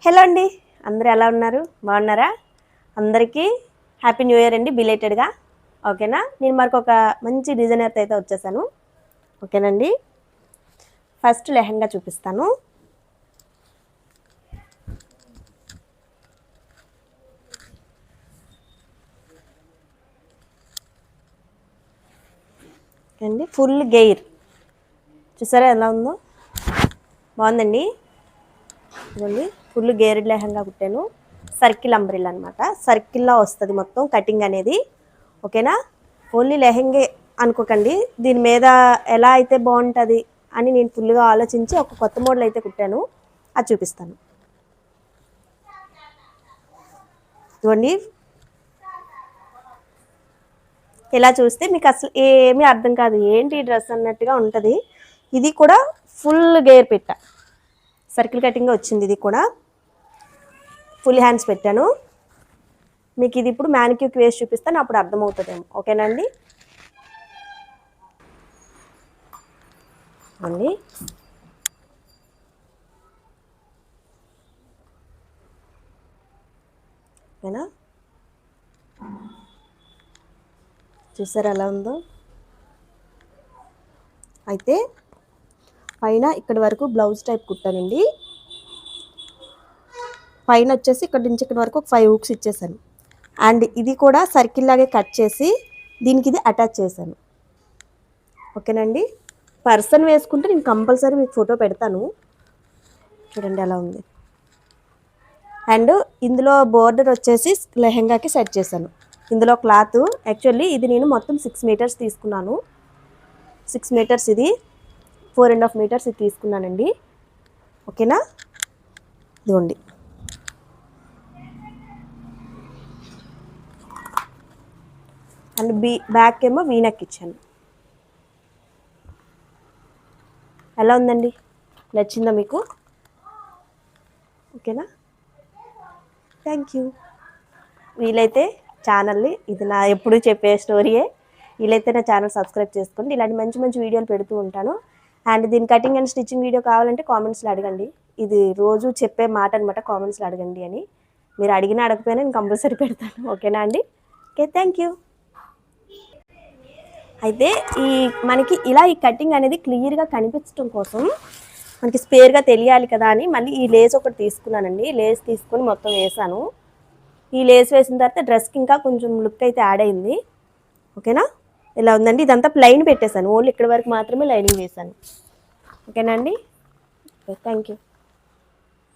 Hello అండి, అందరూ ఎలా ఉన్నారు? బాగున్నారా? అందరికీ హ్యాపీ న్యూ ఇయర్ అండి బిలేటెడ్గా. ఓకేనా? నేను మరొక మంచి డిజైనర్తో అయితే వచ్చేసాను. ఓకేనండి, ఫస్ట్ లెహంగా చూపిస్తాను. అండి ఫుల్ గెయిర్ చూసారా ఎలా ఉందో, బాగుందండి. ఇదిగోండి ఫుల్ గేర్డ్ లెహంగా కుట్టాను. సర్కిల్ అంబ్రిల్ అనమాట, సర్కిల్లా వస్తుంది మొత్తం కటింగ్ అనేది. ఓకేనా? ఓన్లీ లెహంగే అనుకోకండి, దీని మీద ఎలా అయితే బాగుంటుంది అని నేను ఫుల్గా ఆలోచించి ఒక కొత్త మోడల్ అయితే కుట్టాను, అది చూపిస్తాను. ఇదిగోండి, ఇలా చూస్తే మీకు అసలు ఏమీ అర్థం కాదు, ఏంటి డ్రెస్ అన్నట్టుగా ఉంటుంది. ఇది కూడా ఫుల్ గేర్ పెట్టా, సర్కిల్ కటింగ్ వచ్చింది. ఇది కూడా ఫుల్ హ్యాండ్స్ పెట్టాను. మీకు ఇది ఇప్పుడు మ్యానిక్యూర్కి వేసి చూపిస్తాను, అప్పుడు అర్థమవుతుందేమో. ఓకేనండి అండి. ఓకేనా? చూసారా ఎలా ఉందో. అయితే పైన ఇక్కడి వరకు బ్లౌజ్ టైప్ కుట్టానండి. పైన వచ్చేసి ఇక్కడ నుంచి ఇక్కడ వరకు ఒక 5 హుక్స్ ఇచ్చేసాను. అండ్ ఇది కూడా సర్కిల్ లాగే కట్ చేసి దీనికి ఇది అటాచ్ చేశాను. ఓకేనండి, పర్సన్ వేసుకుంటే నేను కంపల్సరీ మీకు ఫోటో పెడతాను, చూడండి ఎలా ఉంది. అండ్ ఇందులో బోర్డర్ వచ్చేసి లెహంగాకి సెట్ చేశాను. ఇందులో క్లాత్ యాక్చువల్లీ ఇది నేను మొత్తం 6 మీటర్స్ తీసుకున్నాను. 6 మీటర్స్ ఇది, 4.5 మీటర్స్ ఇది తీసుకున్నానండి. ఓకేనా? ఇదిగోండి, అండ్ బ్యాక్ ఏమో వీనెక్ ఇచ్చాను. ఎలా ఉందండి, నచ్చిందా మీకు? ఓకేనా? Thank you. వీలైతే ఛానల్ని, ఇది నా ఎప్పుడు చెప్పే స్టోరీయే, వీలైతే నా ఛానల్ సబ్స్క్రైబ్ చేసుకోండి. ఇలాంటి మంచి మంచి వీడియోలు పెడుతూ ఉంటాను. అండ్ దీని కటింగ్ అండ్ స్టిచ్చింగ్ వీడియో కావాలంటే కామెంట్స్లో అడగండి. ఇది రోజు చెప్పే మాట అనమాట, కామెంట్స్లో అడగండి అని. మీరు అడిగినా అడగకపోయినా నేను కంపల్సరీ పెడతాను. ఓకేనా అండి? Okay, thank you. అయితే మనకి ఇలా ఈ కటింగ్ అనేది క్లియర్గా కనిపించడం కోసం మనకి స్పేర్గా తెలియాలి కదా అని మళ్ళీ ఈ లేస్ ఒకటి తీసుకున్నానండి. లేస్ తీసుకొని మొత్తం వేసాను. ఈ లేస్ వేసిన తర్వాత డ్రెస్కి ఇంకా కొంచెం లుక్ అయితే యాడ్ అయింది. ఓకేనా? ఇలా ఉందండి. ఇదంతా ప్లెయిన్ పెట్టేశాను, ఓన్లీ ఇక్కడ వరకు మాత్రమే లైనింగ్ వేసాను. ఓకేనా అండి? Thank you.